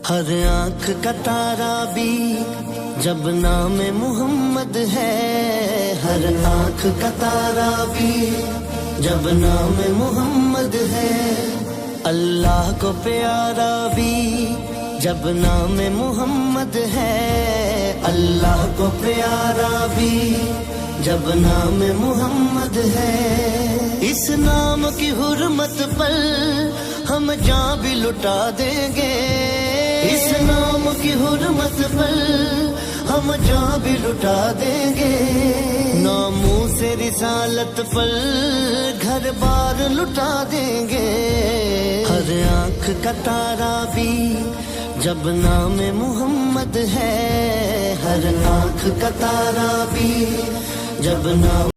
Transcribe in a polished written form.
ہر آنکھ کا تارا بھی جب نام محمد ہے، ہر آنکھ کا تارا بھی جب نام محمد ہے، اللہ کو پیارا بھی جب نام محمد ہے، اللہ کو پیارا بھی جب نام محمد ہے۔ اس نام کی حرمت پر ہم جان بھی لٹا دیں گے، اس نام کی حرمت پر ہم جان بھی لٹا دیں گے، ناموس رسالت پر گھر بار لٹا دیں گے۔ ہر آنکھ کا تارا بھی جب نام محمد ہے، ہر آنکھ کا تارا بھی جب نام